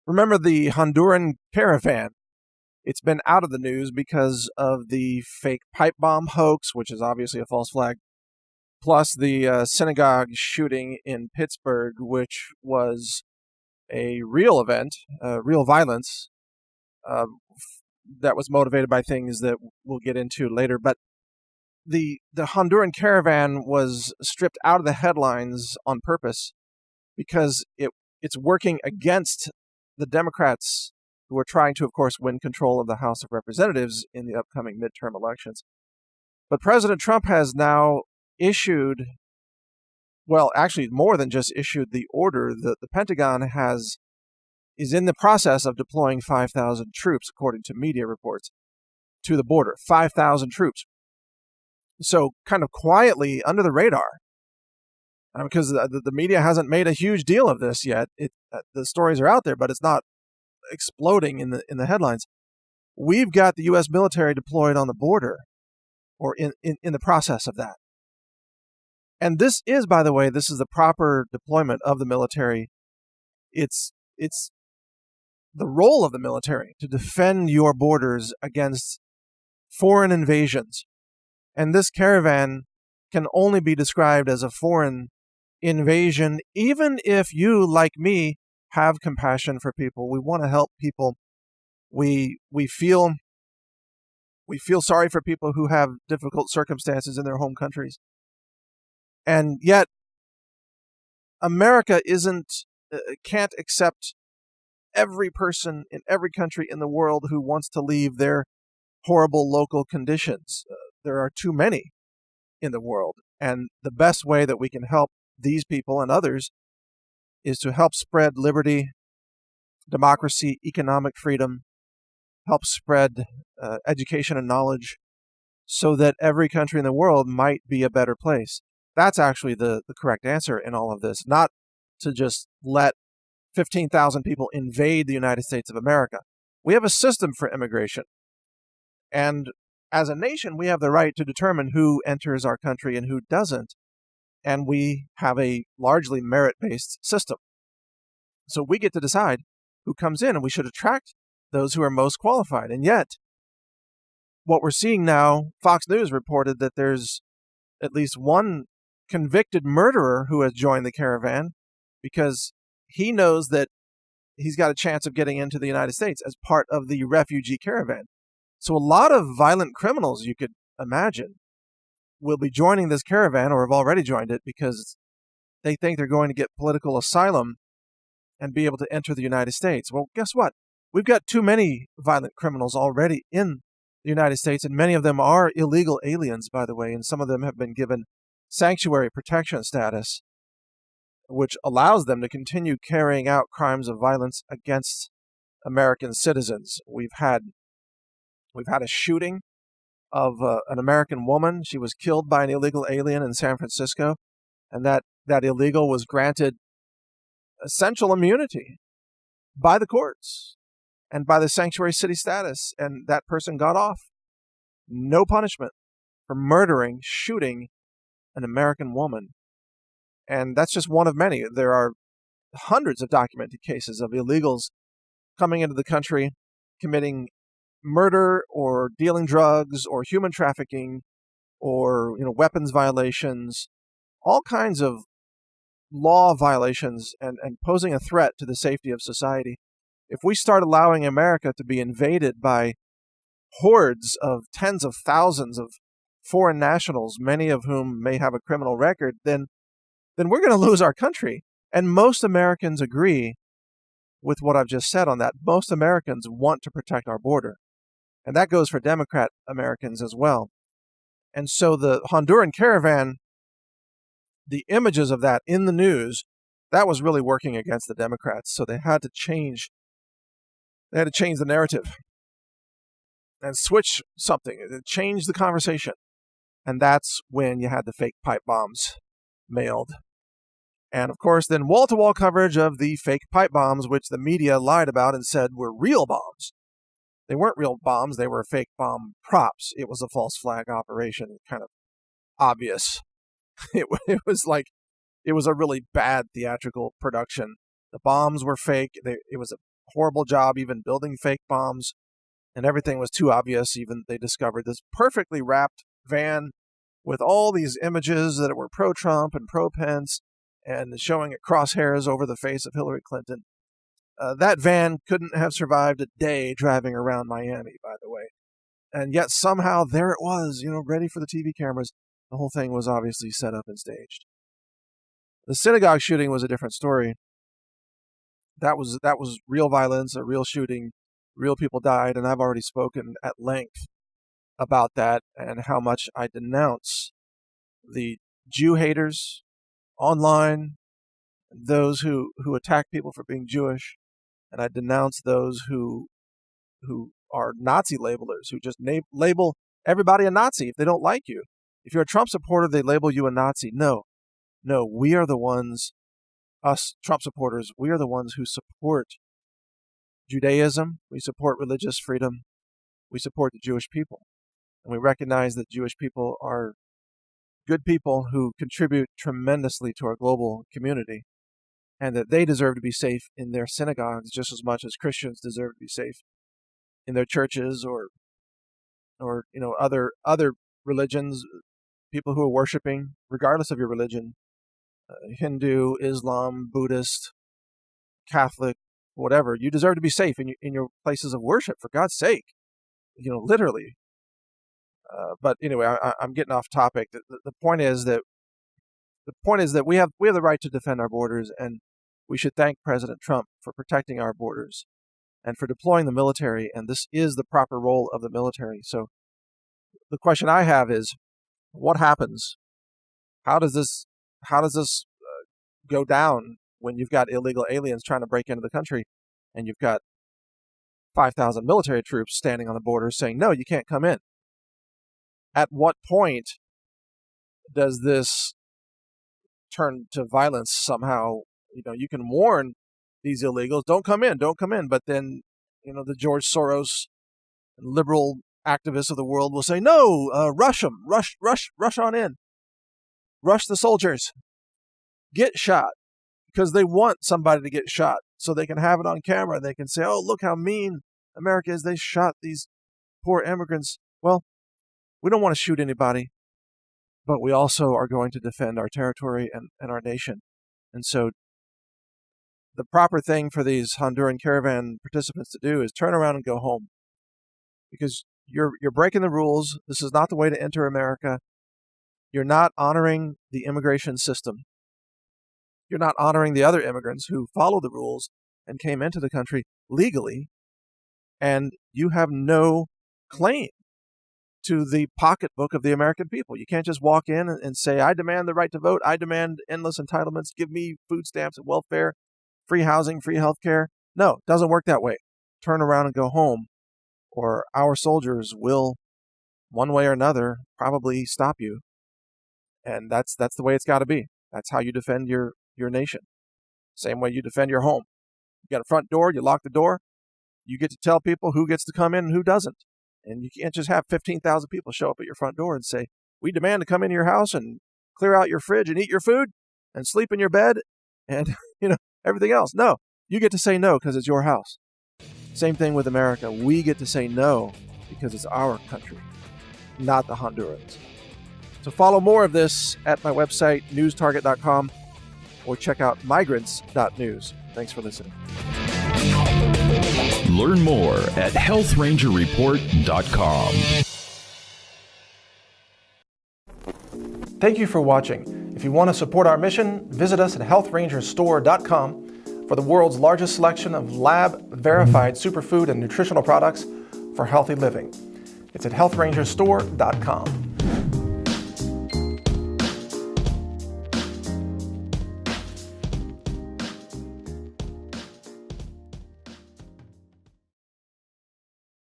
Remember the Honduran CARAVAN? It's been out of the news because of the fake pipe bomb hoax, which is obviously a false flag, plus the synagogue shooting in Pittsburgh, which was a real event, real violence uh, that was motivated by things that we'll get into later. But the Honduran CARAVAN was stripped out of the headlines on purpose because it's working against the Democrats who are trying to, of course, win control of the House of Representatives in the upcoming midterm elections. But President Trump has now issued, well, actually more than just issued the order. The Pentagon is in the process of deploying 5,000 troops, according to media reports, to the border. 5,000 troops. So kind of quietly under the radar, because the media hasn't made a huge deal of this yet. The stories are out there, but it's not exploding in the headlines. We've got the U.S. military deployed on the border, or in the process of that. And this is, by the way, this is the proper deployment of the military. It's the role of the military to defend your borders against foreign invasions. And this caravan can only be described as a foreign invasion, even if you, like me, have compassion for people. We want to help people. We feel sorry for people who have difficult circumstances in their home countries. And yet, America can't accept every person in every country in the world who wants to leave their horrible local conditions. There are too many in the world. And the best way that we can help these people and others is to help spread liberty, democracy, economic freedom, help spread education and knowledge so that every country in the world might be a better place. That's actually the correct answer in all of this, not to just let 15,000 people invade the United States of America. We have a system for immigration. And as a nation, we have the right to determine who enters our country and who doesn't. And we have a largely merit-based system. So we get to decide who comes in, and we should attract those who are most qualified. And yet, what we're seeing now, Fox News reported that there's at least one convicted murderer who has joined the caravan because he knows that he's got a chance of getting into the United States as part of the refugee caravan. So a lot of violent criminals, you could imagine, will be joining this caravan or have already joined it because they think they're going to get political asylum and be able to enter the United States. Well, guess what? We've got too many violent criminals already in the United States, and many of them are illegal aliens, by the way, and some of them have been given sanctuary protection status, which allows them to continue carrying out crimes of violence against American citizens. We've had a shooting of an American woman. She was killed by an illegal alien in San Francisco, and that illegal was granted essential immunity by the courts and by the sanctuary city status, and that person got off. No punishment for shooting an American woman. And that's just one of many. There are hundreds of documented cases of illegals coming into the country, committing murder or dealing drugs or human trafficking or weapons violations, all kinds of law violations and posing a threat to the safety of society. If we start allowing America to be invaded by hordes of tens of thousands of foreign nationals, many of whom may have a criminal record, then we're going to lose our country. And most Americans agree with what I've just said on that. Most Americans want to protect our border. And that goes for Democrat Americans as well. And so the Honduran caravan, the images of that in the news, that was really working against the Democrats. So they had to change the narrative and switch something, change the conversation. And that's when you had the fake pipe bombs mailed. And of course, then wall-to-wall coverage of the fake pipe bombs, which the media lied about and said were real bombs. They weren't real bombs, they were fake bomb props. It was a false flag operation, kind of obvious. It was a really bad theatrical production. The bombs were fake. It was a horrible job even building fake bombs, and everything was too obvious. Even they discovered this perfectly wrapped van with all these images that were pro-Trump and pro-Pence and showing crosshairs over the face of Hillary Clinton. That van couldn't have survived a day driving around Miami, by the way. And yet somehow there it was, ready for the TV cameras. The whole thing was obviously set up and staged. The synagogue shooting was a different story. That was real violence, a real shooting, real people died, and I've already spoken at length about that and how much I denounce the Jew haters online, those who attack people for being Jewish, and I denounce those who are Nazi labelers, who just label everybody a Nazi if they don't like you. If you're a Trump supporter, they label you a Nazi. No, we are the ones, us Trump supporters, we are the ones who support Judaism, we support religious freedom, we support the Jewish people. And we recognize that Jewish people are good people who contribute tremendously to our global community, and that they deserve to be safe in their synagogues just as much as Christians deserve to be safe in their churches or other religions, people who are worshiping, regardless of your religion, Hindu, Islam, Buddhist, Catholic, whatever. You deserve to be safe in your places of worship, for God's sake, literally. But anyway, I'm getting off topic. The point is that we have the right to defend our borders, and we should thank President Trump for protecting our borders and for deploying the military. And this is the proper role of the military. So the question I have is, what happens? How does this go down when you've got illegal aliens trying to break into the country, and you've got 5,000 military troops standing on the border saying, no, you can't come in? At what point does this turn to violence somehow? You can warn these illegals, don't come in, but then, the George Soros and liberal activists of the world will say, no, rush them, rush on in, rush the soldiers, get shot, because they want somebody to get shot so they can have it on camera. They can say, oh, look how mean America is. They shot these poor immigrants. Well, we don't want to shoot anybody, but we also are going to defend our territory and our nation. And so the proper thing for these Honduran caravan participants to do is turn around and go home, because you're breaking the rules. This is not the way to enter America. You're not honoring the immigration system. You're not honoring the other immigrants who follow the rules and came into the country legally, and you have no claim to the pocketbook of the American people. You can't just walk in and say, I demand the right to vote. I demand endless entitlements. Give me food stamps and welfare, free housing, free health care. No, it doesn't work that way. Turn around and go home, or our soldiers will, one way or another, probably stop you. And that's the way it's got to be. That's how you defend your nation. Same way you defend your home. You got a front door, you lock the door. You get to tell people who gets to come in and who doesn't. And you can't just have 15,000 people show up at your front door and say, we demand to come into your house and clear out your fridge and eat your food and sleep in your bed and, everything else. No, you get to say no because it's your house. Same thing with America. We get to say no because it's our country, not the Hondurans. So follow more of this at my website, newstarget.com, or check out migrants.news. Thanks for listening. Learn more at healthrangerreport.com. Thank you for watching. If you want to support our mission, visit us at healthrangerstore.com for the world's largest selection of lab-verified superfood and nutritional products for healthy living. It's at healthrangerstore.com.